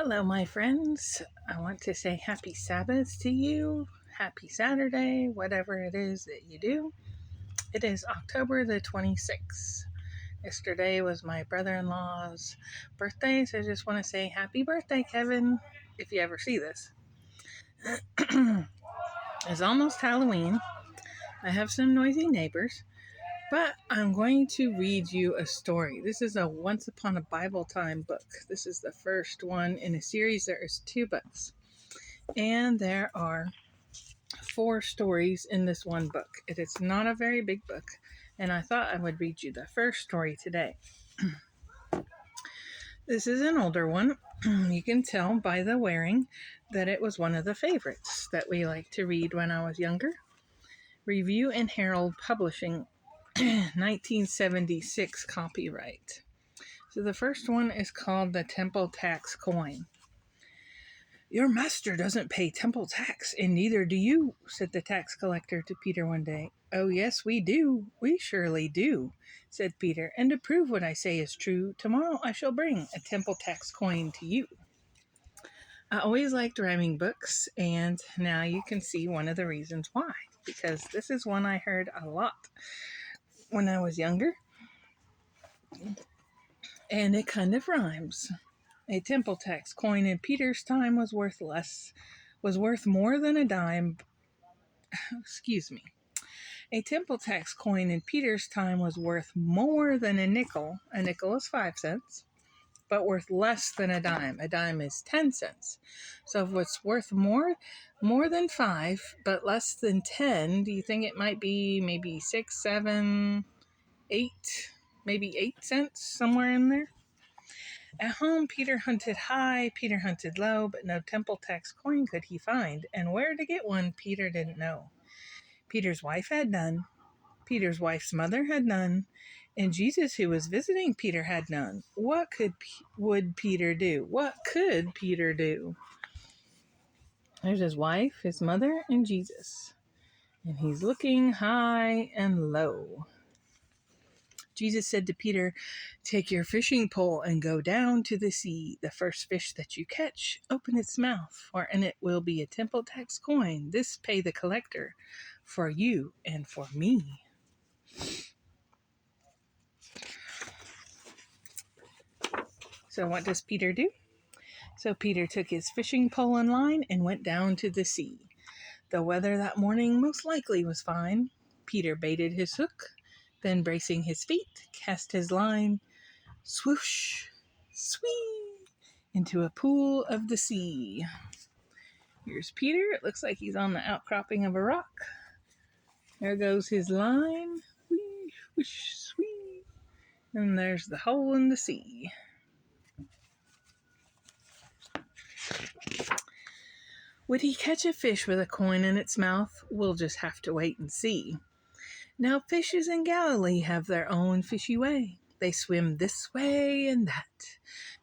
Hello, my friends. I want to say happy Sabbath to you. Happy Saturday, whatever it is that you do. It is October the 26th. Yesterday was my brother in law's birthday, so I just want to say happy birthday, Kevin, if you ever see this. It's almost Halloween. I have some noisy neighbors, but I'm going to read you a story. This is a Once Upon a Bible Time book. This is the first one in a series. There is 2 books. And there are 4 stories in this one book. It is not a very big book, and I thought I would read you the first story today. This is an older one. You can tell by the wearing that it was one of the favorites that we liked to read when I was younger. Review and Herald Publishing, 1976 copyright. So the first one is called The Temple Tax Coin. "Your master doesn't pay temple tax, and neither do you," said the tax collector to Peter one day. "Oh, yes, we do. We surely do," said Peter. "And to prove what I say is true, tomorrow I shall bring a temple tax coin to you." I always liked rhyming books, and now you can see one of the reasons why, because this is one I heard a lot when I was younger, and it kind of rhymes. A temple tax coin in Peter's time was worth more than a dime. Excuse me. A temple tax coin in Peter's time was worth more than a nickel. A nickel is 5 cents, but worth less than a dime. A dime is 10 cents. So if it's worth more than 5, but less than 10, do you think it might be maybe 6, 7, 8, maybe 8 cents, somewhere in there? At home, Peter hunted high, Peter hunted low, but no temple tax coin could he find, and where to get one Peter didn't know. Peter's wife had none, Peter's wife's mother had none, and Jesus, who was visiting Peter, had none. What would Peter do? What could Peter do? There's his wife, his mother, and Jesus, and he's looking high and low. Jesus said to Peter, "Take your fishing pole and go down to the sea. The first fish that you catch, open its mouth, for in it will be a temple tax coin. This pay the collector for you and for me." So what does Peter do? So Peter took his fishing pole and line and went down to the sea. The weather that morning most likely was fine. Peter baited his hook, then bracing his feet, cast his line, swoosh, swee, into a pool of the sea. Here's Peter. It looks like he's on the outcropping of a rock. There goes his line. Whee, whoosh, swee. And there's the hole in the sea. Would he catch a fish with a coin in its mouth? We'll just have to wait and see. Now, fishes in Galilee have their own fishy way. They swim this way and that,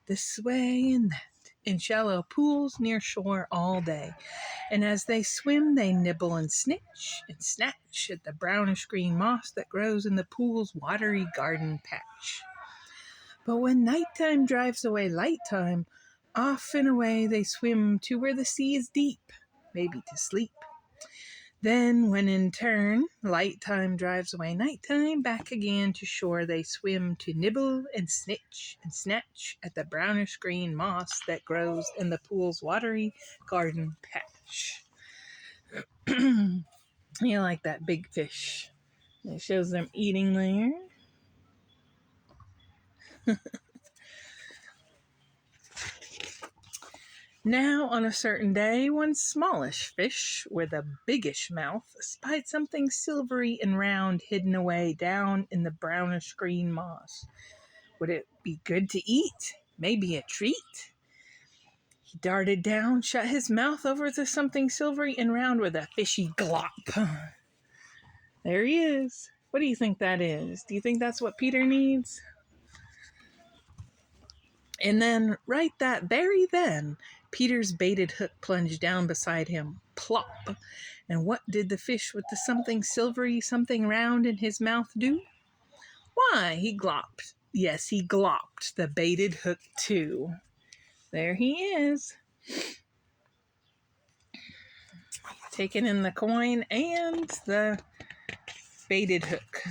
this way and that, in shallow pools near shore all day. And as they swim, they nibble and snatch at the brownish green moss that grows in the pool's watery garden patch. But when nighttime drives away light time, off and away they swim to where the sea is deep, maybe to sleep. Then, when in turn light time drives away nighttime, back again to shore they swim to nibble and snatch at the brownish green moss that grows in the pool's watery garden patch. You like that big fish. It shows them eating there. Now, on a certain day, one smallish fish with a biggish mouth spied something silvery and round hidden away down in the brownish green moss. Would it be good to eat? Maybe a treat? He darted down, shut his mouth over to something silvery and round with a fishy glop. There he is. What do you think that is? Do you think that's what Peter needs? And then, right that very then, Peter's baited hook plunged down beside him. Plop! And what did the fish with the something silvery, something round in his mouth do? Why, he glopped. Yes, he glopped the baited hook too. There he is, taking in the coin and the baited hook.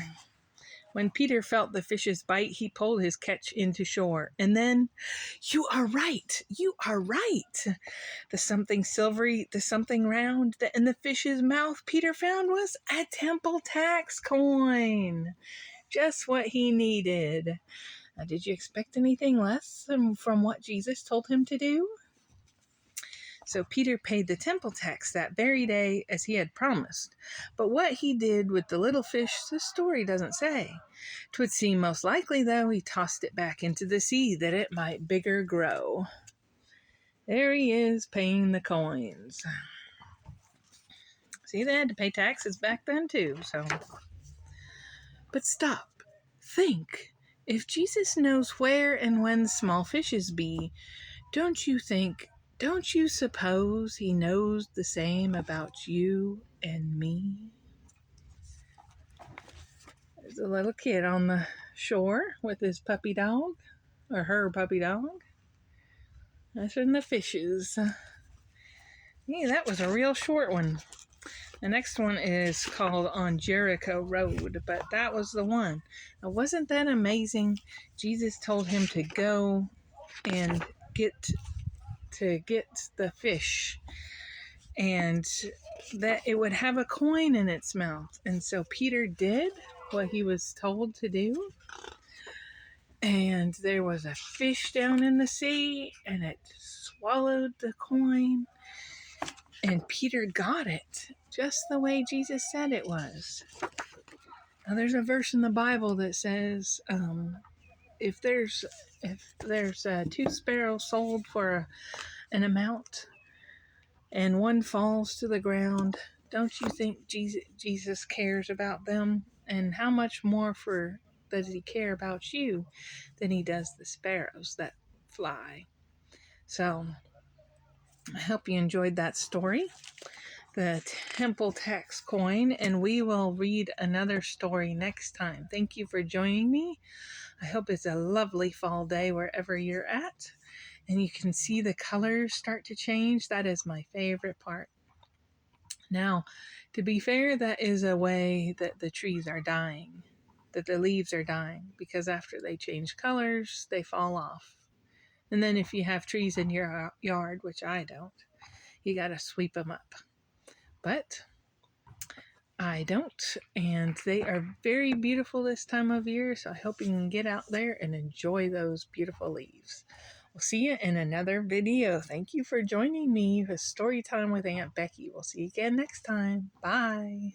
When Peter felt the fish's bite, he pulled his catch into shore. And then, you are right, the something silvery, the something round that in the fish's mouth Peter found was a temple tax coin. Just what he needed. Now, did you expect anything less from what Jesus told him to do? So Peter paid the temple tax that very day as he had promised. But what he did with the little fish, the story doesn't say. 'Twould seem most likely, though, he tossed it back into the sea that it might bigger grow. There he is, paying the coins. See, they had to pay taxes back then, too, so. But stop. Think. If Jesus knows where and when small fishes be, don't you suppose he knows the same about you and me? There's a little kid on the shore with his puppy dog, or her puppy dog. That's in the fishes. Yeah, that was a real short one. The next one is called On Jericho Road, but that was the one. Now, wasn't that amazing? Jesus told him to go and get the fish, and that it would have a coin in its mouth. And so Peter did what he was told to do. And there was a fish down in the sea, and it swallowed the coin. And Peter got it just the way Jesus said it was. Now, there's a verse in the Bible that says, if there's 2 sparrows sold for an amount, and one falls to the ground, don't you think Jesus cares about them? And how much more does he care about you than he does the sparrows that fly? So I hope you enjoyed that story, the temple tax coin, and we will read another story next time. Thank you for joining me. I hope it's a lovely fall day wherever you're at, and you can see the colors start to change. That is my favorite part. Now, to be fair, that is a way that the trees are dying, that the leaves are dying, because after they change colors, they fall off. And then if you have trees in your yard, which I don't, you got to sweep them up. But I don't, and they are very beautiful this time of year, so I hope you can get out there and enjoy those beautiful leaves. We'll see you in another video. Thank you for joining me for Story Time with Aunt Becky. We'll see you again next time. Bye.